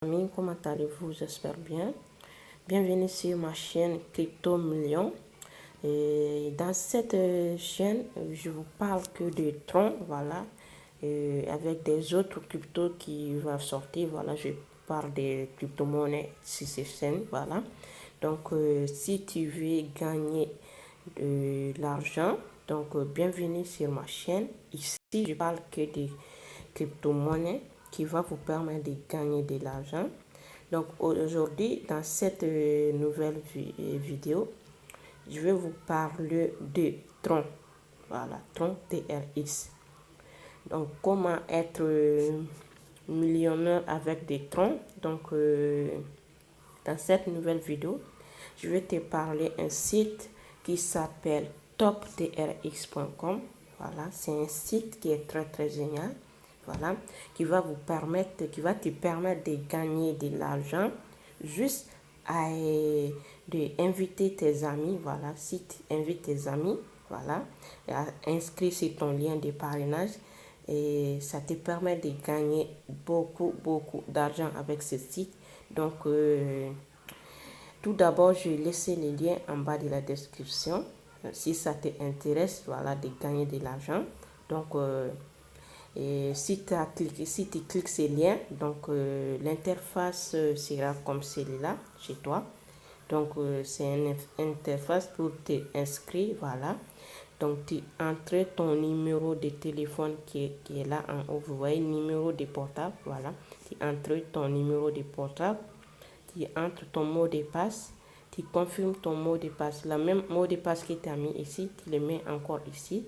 Amis, comment allez-vous? J'espère bien. Bienvenue sur ma chaîne Crypto Millions. Et dans cette chaîne, je vous parle que de Tron, voilà, avec des autres cryptos qui vont sortir. Voilà, je parle des crypto-monnaies sur ces chaînes, voilà. Donc, si tu veux gagner de l'argent, donc bienvenue sur ma chaîne. Ici, je parle que des crypto-monnaies qui va vous permettre de gagner de l'argent. Donc aujourd'hui, dans cette nouvelle vidéo, je vais vous parler de Tron. Voilà, Tron TRX. Donc comment être millionnaire avec des Tron. Donc dans cette nouvelle vidéo, je vais te parler un site qui s'appelle toptrx.com. Voilà, c'est un site qui est très génial. Voilà, qui va vous permettre, qui va te permettre de gagner de l'argent juste à inviter tes amis. Voilà, si tu invites tes amis, voilà, inscris sur ton lien de parrainage et ça te permet de gagner beaucoup d'argent avec ce site. Donc tout d'abord, je vais laisser les liens en bas de la description si ça t'intéresse, voilà, de gagner de l'argent. Donc et si tu cliques ces liens, donc l'interface sera comme celle-là chez toi. Donc c'est une interface pour t'inscrire, voilà. Donc tu entres ton numéro de téléphone qui est là en haut, vous voyez, numéro de portable, voilà. Tu entres ton numéro de portable, tu entres ton mot de passe, tu confirmes ton mot de passe, le même mot de passe que tu as mis ici, tu le mets encore ici.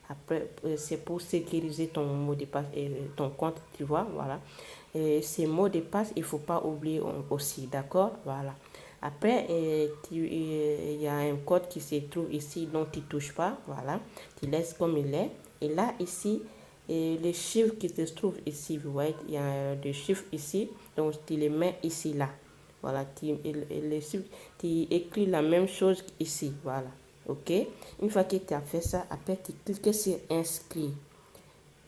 Après, c'est pour sécuriser ton mot de passe et ton compte, tu vois, voilà. Et ces mots de passe, il ne faut pas oublier aussi, d'accord, voilà. Après, il y a un code qui se trouve ici, dont tu ne touches pas, voilà. Tu laisses comme il est. Et là, ici, les chiffres qui se trouvent ici, vous voyez, il y a des chiffres ici, donc tu les mets ici, là. Voilà, tu écris la même chose ici, voilà. Ok, une fois que tu as fait ça, après tu cliques sur inscrit,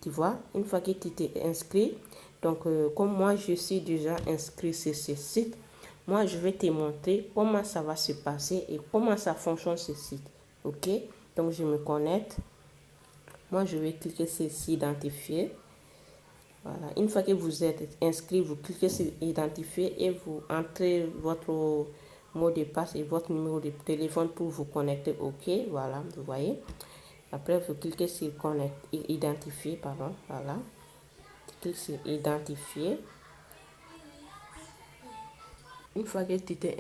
tu vois, une fois que tu t'es inscrit, donc comme moi je suis déjà inscrit sur ce site, moi je vais te montrer comment ça va se passer et comment ça fonctionne ce site. Ok, donc je me connecte, moi je vais cliquer sur identifier. Voilà, une fois que vous êtes inscrit, vous cliquez sur identifier et vous entrez votre mot de passe et votre numéro de téléphone pour vous connecter. Ok, voilà, vous voyez. Après, vous cliquez sur identifier, pardon, voilà. Tu cliques sur identifier. Une fois que tu t'es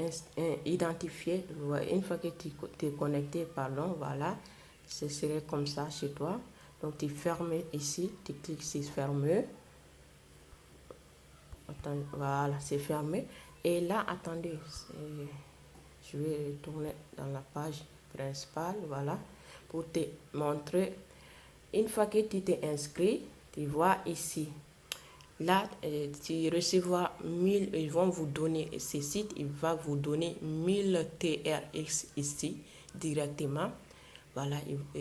identifié, une fois que tu t'es connecté, pardon, voilà, ce serait comme ça chez toi. Donc, tu fermes ici, tu cliques sur fermer. Attends, voilà, c'est fermé. Et là, attendez, je vais tourner dans la page principale, voilà, pour te montrer. Une fois que tu t'es inscrit, tu vois ici. Là, tu recevras 1000, ils vont vous donner, ce site, il va vous donner 1000 TRX ici, directement. Voilà,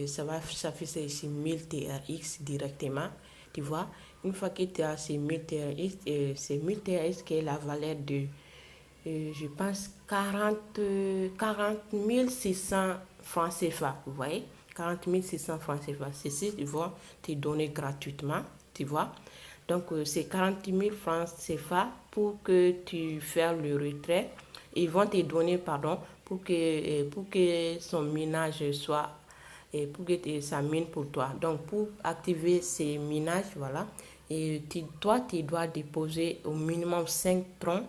ça va s'afficher ici 1000 TRX directement. Tu vois, une fois que tu as ces 1000 TRX, c'est 1000 TRX qui est la valeur de, je pense, 40 600 francs CFA. Vous voyez, 40 600 francs CFA. Ceci, ils vont te donner gratuitement, tu vois. Donc, c'est 40 000 francs CFA pour que tu fasses le retrait. Ils vont te donner, pardon, pour que son minage soit, et pour que ça mine pour toi. Donc, pour activer ces minages, voilà, et toi, tu dois déposer au minimum 5 troncs.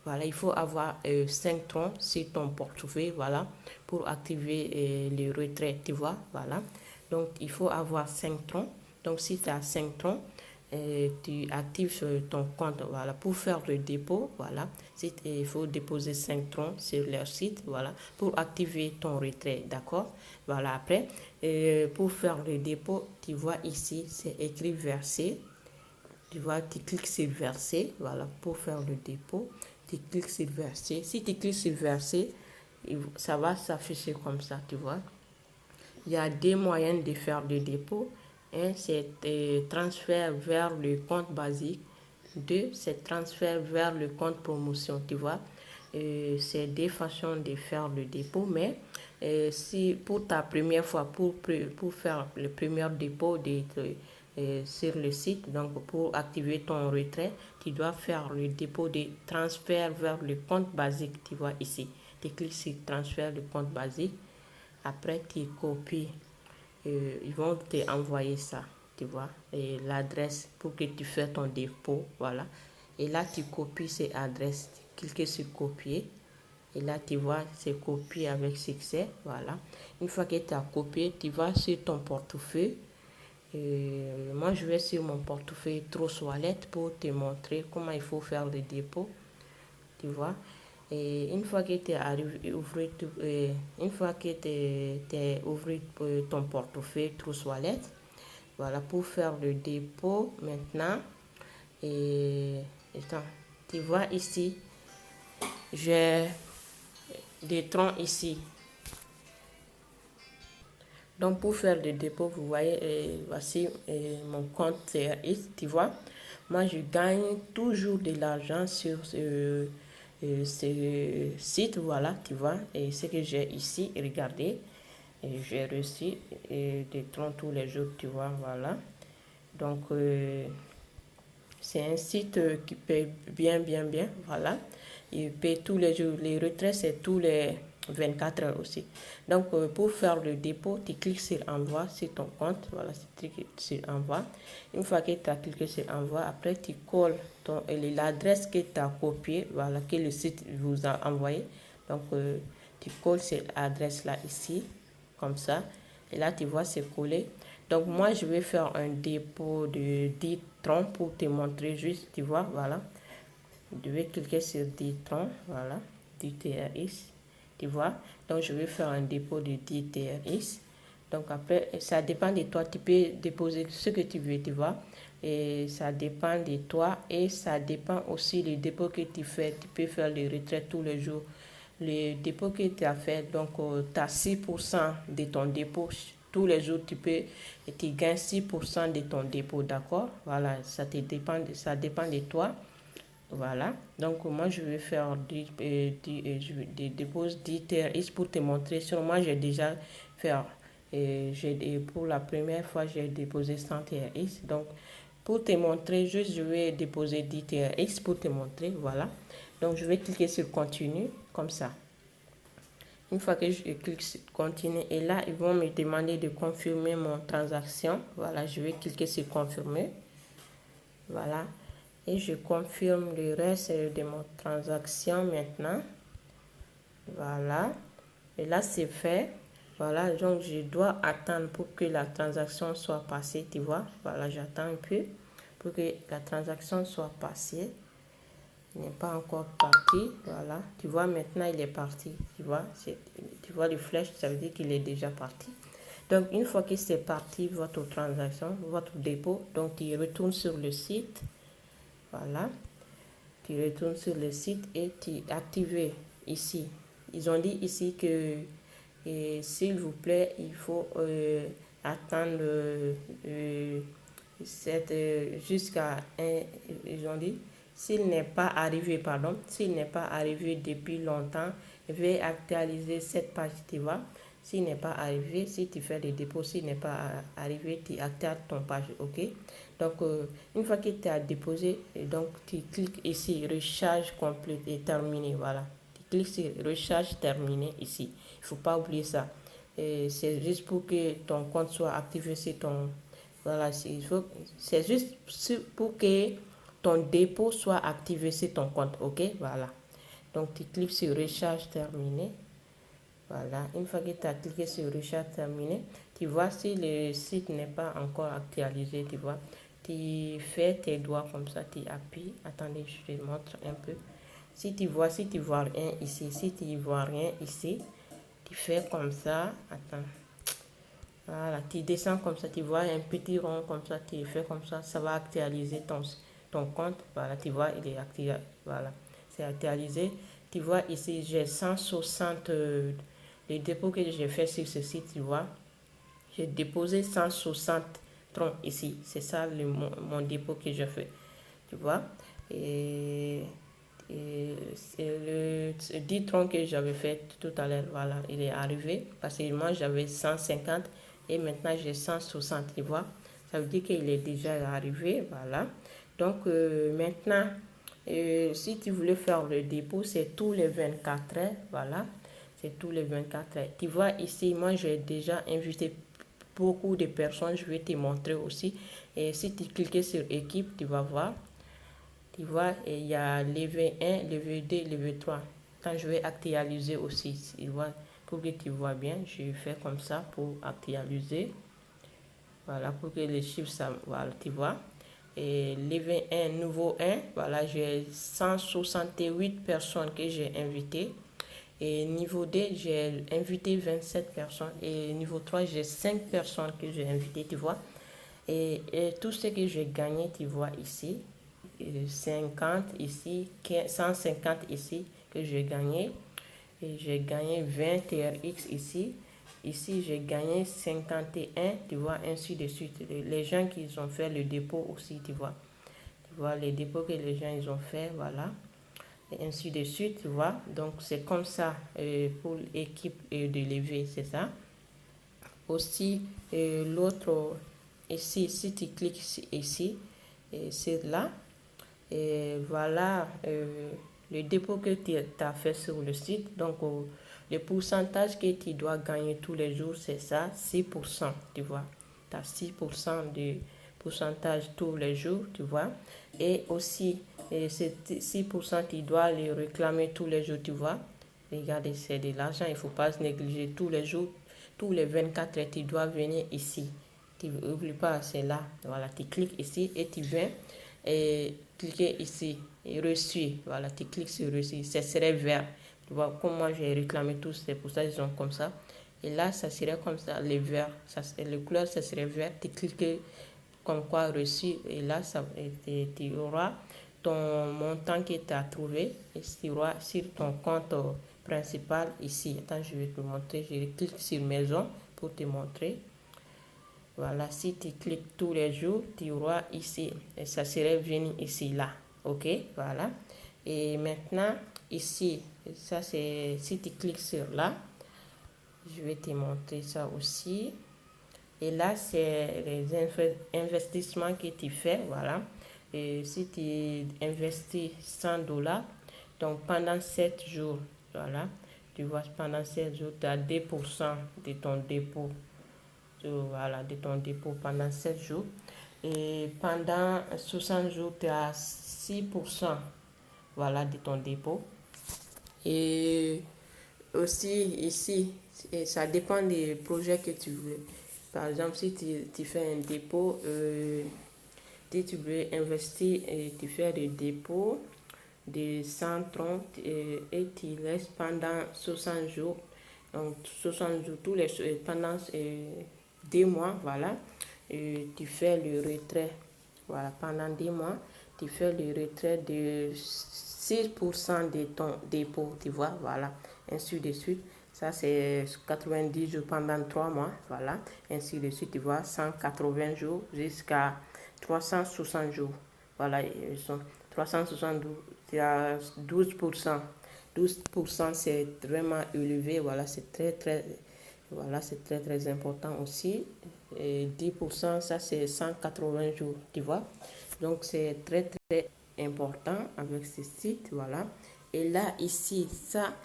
Voilà, il faut avoir 5 troncs sur ton portefeuille, voilà, pour activer le retrait, tu vois, voilà. Donc, il faut avoir 5 troncs. Donc, si tu as 5 troncs, tu actives sur ton compte, voilà, pour faire le dépôt, voilà. Il faut déposer 5 troncs sur leur site, voilà, pour activer ton retrait, d'accord. Voilà, après, pour faire le dépôt, tu vois ici, c'est écrit verser. Tu vois, tu cliques sur verser, voilà, pour faire le dépôt. Tu cliques sur verser. Si tu cliques sur verser, ça va s'afficher comme ça, tu vois. Il y a deux moyens de faire le dépôt. Un, c'est transfert vers le compte basique. 2, c'est transfert vers le compte promotion, tu vois. C'est des façons de faire le dépôt, mais si pour ta première fois, pour faire le premier dépôt sur le site, donc pour activer ton retrait, tu dois faire le dépôt de transfert vers le compte basique, tu vois ici. Tu cliques sur transfert le compte basique, après tu copies, ils vont te envoyer ça, tu vois, et l'adresse pour que tu fasses ton dépôt, voilà. Et là, tu copies ces adresses, tu cliques sur copier. Et là, tu vois, c'est copié avec succès. Voilà. Une fois que tu as copié, tu vas sur ton portefeuille. Moi, je vais sur mon portefeuille Trust Wallet pour te montrer comment il faut faire le dépôt. Tu vois. Et une fois que tu as ouvert, une fois que tu as ouvert ton portefeuille Trust Wallet, voilà, pour faire le dépôt maintenant. Et attends, tu vois ici, j'ai des troncs ici. Donc pour faire le dépôt, vous voyez, voici mon compte CRX, tu vois. Moi, je gagne toujours de l'argent sur ce site, voilà, tu vois. Et ce que j'ai ici, regardez, j'ai reçu des troncs tous les jours, tu vois, voilà. Donc, c'est un site qui paye bien, voilà. Il paye tous les jours. Les retraits, c'est tous les 24 heures aussi. Donc, pour faire le dépôt, tu cliques sur envoi sur ton compte. Voilà, tu cliques sur envoi. Une fois que tu as cliqué sur envoi, après, tu colles l'adresse que tu as copiée, voilà, que le site vous a envoyé. Donc, tu colles cette adresse-là ici, comme ça. Et là, tu vois, c'est collé. Donc, moi, je vais faire un dépôt de 10 troncs pour te montrer juste, tu vois, voilà. Je vais cliquer sur 10 troncs, voilà, 10 TRX, tu vois. Donc, je vais faire un dépôt de 10 TRX. Donc, après, ça dépend de toi. Tu peux déposer ce que tu veux, tu vois. Et ça dépend de toi et ça dépend aussi du dépôt que tu fais. Tu peux faire les retraites tous les jours. Le dépôt que tu as fait, donc tu as 6% de ton dépôt. Tous les jours, tu gagnes 6% de ton dépôt, d'accord? Voilà, ça dépend de toi. Voilà, donc moi je vais faire je dépose 10 TRX pour te montrer. Sur moi, j'ai déjà fait, pour la première fois, j'ai déposé 100 TRX. Donc, pour te montrer, juste je vais déposer 10 TRX pour te montrer. Voilà, donc je vais cliquer sur continue, comme ça. Une fois que je clique sur continuer, et là, ils vont me demander de confirmer mon transaction. Voilà, je vais cliquer sur confirmer. Voilà. Et je confirme le reste de mon transaction maintenant. Voilà. Et là, c'est fait. Voilà, donc je dois attendre pour que la transaction soit passée, tu vois. Voilà, j'attends un peu pour que la transaction soit passée. Il n'est pas encore parti. Voilà, tu vois, maintenant il est parti. Tu vois le flèche, ça veut dire qu'il est déjà parti. Donc, une fois que c'est parti, votre transaction, votre dépôt, donc tu retournes sur le site. Voilà, tu retournes sur le site et tu actives ici. Ils ont dit ici que, s'il vous plaît, il faut attendre jusqu'à un, ils ont dit, s'il n'est pas arrivé, pardon, s'il n'est pas arrivé depuis longtemps, veuillez actualiser cette page, tu vois. S'il n'est pas arrivé, si tu fais des dépôts, s'il n'est pas arrivé, tu actives ton page, ok. Donc, une fois que tu as déposé, donc tu cliques ici, recharge complet et terminé, voilà. Tu cliques sur recharge terminé ici. Il ne faut pas oublier ça. C'est juste pour que ton compte soit activé sur ton... Voilà, c'est juste pour que ton dépôt soit activé sur ton compte, ok, voilà. Donc, tu cliques sur recharge terminé. Voilà, une fois que tu as cliqué sur recharge terminé, tu vois si le site n'est pas encore actualisé, tu vois. Tu fais tes doigts comme ça, tu appuies. Attendez, je te montre un peu. Si tu vois rien ici, si tu vois rien ici, tu fais comme ça. Attends. Voilà, tu descends comme ça, tu vois un petit rond comme ça, tu fais comme ça va actualiser ton compte. Voilà, tu vois, il est activé. Voilà, c'est actualisé. Tu vois ici, j'ai 160 les dépôts que j'ai fait sur ce site, tu vois. J'ai déposé 160 troncs ici. C'est ça mon dépôt que j'ai fait. Tu vois. Et, le 10 troncs que j'avais fait tout à l'heure, voilà, il est arrivé. Parce que moi, j'avais 150 et maintenant j'ai 160, tu vois. Ça veut dire qu'il est déjà arrivé, voilà. Donc, maintenant, si tu voulais faire le dépôt, c'est tous les 24 heures, voilà. C'est tous les 24 heures. Tu vois, ici, moi, j'ai déjà invité beaucoup de personnes. Je vais te montrer aussi. Et si tu cliques sur équipe, tu vas voir. Tu vois, il y a levé 1, levé 2, levé 3. Quand je vais actualiser aussi, tu vois, pour que tu vois bien, je fais comme ça pour actualiser. Voilà, pour que les chiffres, ça, voilà, tu vois. Et levé 1, nouveau 1, voilà, j'ai 168 personnes que j'ai invitées. Et niveau 2, j'ai invité 27 personnes. Et niveau 3, j'ai 5 personnes que j'ai invitées, tu vois. Et tout ce que j'ai gagné, tu vois ici. 50 ici, 150 ici que j'ai gagné. Et j'ai gagné 20 TRX ici. Ici, j'ai gagné 51, tu vois, ainsi de suite. Les gens qui ont fait le dépôt aussi, tu vois. Tu vois, les dépôts que les gens ils ont fait, voilà. Et ainsi de suite, tu vois. Donc, c'est comme ça pour l'équipe de lever, c'est ça. Aussi, l'autre, ici, si tu cliques ici, c'est là. Et voilà le dépôt que tu as fait sur le site. Donc, le pourcentage que tu dois gagner tous les jours, c'est ça, 6%, tu vois. Tu as 6% de pourcentage tous les jours, tu vois. Et aussi, ces 6%, tu dois les réclamer tous les jours, tu vois. Regardez, c'est de l'argent, il ne faut pas se négliger tous les jours. Tous les 24 heures, tu dois venir ici. Tu n'oublies pas, c'est là. Voilà, tu cliques ici et tu viens et cliquer ici et reçu. Voilà, tu cliques sur reçu. Ça serait vert. Tu vois, comme moi j'ai réclamé tous, c'est pour ça qu'ils ont comme ça. Et là, ça serait comme ça, les verts. Le couleur, ça serait vert. Tu cliques comme quoi reçu. Et là, tu auras ton montant que tu as trouvé. Et tu auras sur ton compte principal ici. Attends, je vais te montrer. Je clique sur maison pour te montrer. Voilà, si tu cliques tous les jours, tu auras ici, et ça serait venu ici, là. OK, voilà. Et maintenant, ici, ça c'est, si tu cliques sur là, je vais te montrer ça aussi. Et là, c'est les investissements que tu fais, voilà. Et si tu investis 100 dollars, donc pendant 7 jours, voilà, tu vois, pendant 7 jours, tu as 2% de ton dépôt voilà, de ton dépôt pendant 7 jours. Et pendant 60 jours, tu as 6% voilà, de ton dépôt. Et aussi ici, ça dépend des projets que tu veux. Par exemple, si tu fais un dépôt, si tu veux investir et tu fais des dépôts de 130 et tu laisses pendant 60 jours. Donc 60 jours, pendant 2 mois, voilà, tu fais le retrait. Voilà, pendant 2 mois, tu fais le retrait de 6% de ton dépôt, tu vois, voilà, ainsi de suite. Ça, c'est 90 jours pendant 3 mois, voilà, ainsi de suite, tu vois, 180 jours jusqu'à 360 jours. Voilà, ils sont 372, il y a 12%. 12%, c'est vraiment élevé, voilà, c'est voilà, c'est très important aussi. Et 10%, ça c'est 180 jours, tu vois. Donc c'est très important avec ce site, voilà. Et là, ici, ça,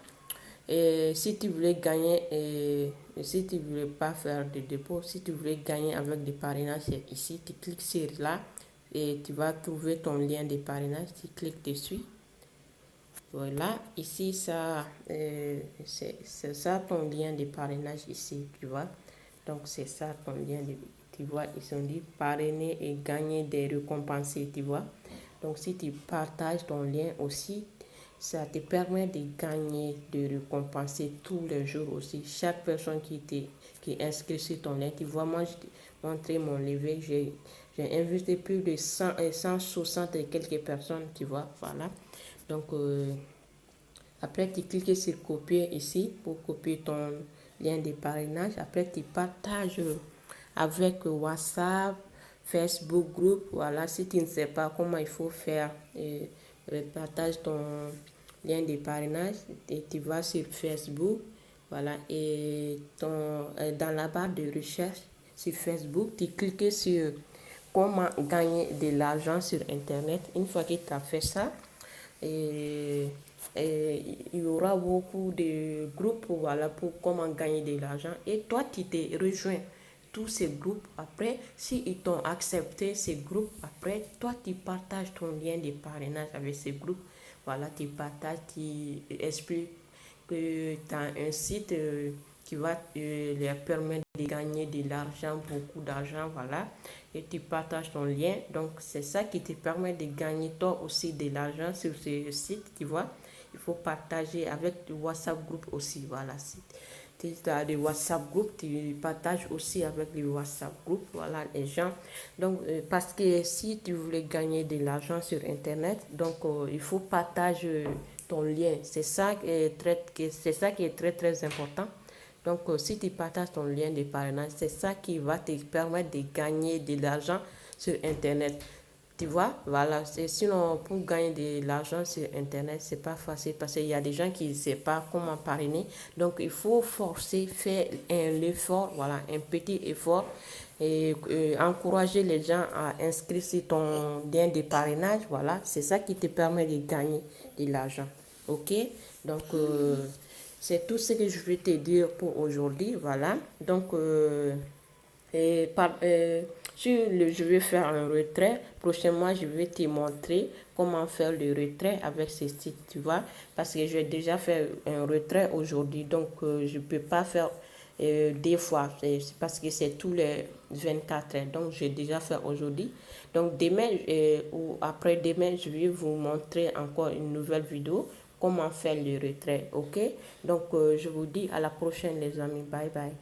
si tu voulais gagner, si tu voulais pas faire de dépôt, si tu voulais gagner avec des parrainages, c'est ici, tu cliques sur là et tu vas trouver ton lien de parrainage, tu cliques dessus. Voilà, ici, ça, c'est ça ton lien de parrainage ici, tu vois. Donc, c'est ça ton lien de, tu vois, ils ont dit parrainer et gagner des récompenses, tu vois. Donc, si tu partages ton lien aussi, ça te permet de gagner, de récompenser tous les jours aussi. Chaque personne qui est inscrite sur ton lien, tu vois, moi, je t'ai montré mon levé, j'ai invité plus de 100 et 160 et quelques personnes, tu vois, voilà. Donc, après, tu cliques sur copier ici pour copier ton lien de parrainage. Après, tu partages avec WhatsApp, Facebook groupe. Voilà, si tu ne sais pas comment il faut faire, partage ton lien de parrainage et tu vas sur Facebook. Voilà, et dans la barre de recherche sur Facebook, tu cliques sur comment gagner de l'argent sur Internet. Une fois que tu as fait ça, et il y aura beaucoup de groupes, voilà, pour comment gagner de l'argent. Et toi, tu te rejoins tous ces groupes. Après, s'ils t'ont accepté ces groupes, après, toi, tu partages ton lien de parrainage avec ces groupes. Voilà, tu partages, tu expliques que tu as un site qui va leur permettre de gagner de l'argent, beaucoup d'argent, voilà, et tu partages ton lien. Donc, c'est ça qui te permet de gagner toi aussi de l'argent sur ce site, tu vois. Il faut partager avec le WhatsApp groupe aussi, voilà. Si tu as des WhatsApp group, tu partages aussi avec les WhatsApp group, voilà, les gens. Donc, parce que si tu voulais gagner de l'argent sur Internet, donc il faut partager ton lien. C'est ça qui est très, très important. Donc, si tu partages ton lien de parrainage, c'est ça qui va te permettre de gagner de l'argent sur Internet. Tu vois, voilà. Sinon, pour gagner de l'argent sur Internet, c'est pas facile parce qu'il y a des gens qui ne savent pas comment parrainer. Donc, il faut forcer, faire un effort, voilà, un petit effort et encourager les gens à inscrire sur ton lien de parrainage. Voilà, c'est ça qui te permet de gagner de l'argent. Ok? Donc, c'est tout ce que je vais te dire pour aujourd'hui. Voilà. Donc, et je vais faire un retrait. Prochainement, je vais te montrer comment faire le retrait avec ce site, tu vois. Parce que j'ai déjà fait un retrait aujourd'hui. Donc, je ne peux pas faire deux fois. C'est parce que c'est tous les 24 heures. Donc, j'ai déjà fait aujourd'hui. Donc, demain ou après-demain, je vais vous montrer encore une nouvelle vidéo. Comment faire le retrait, ok? Donc, je vous dis à la prochaine, les amis. Bye bye.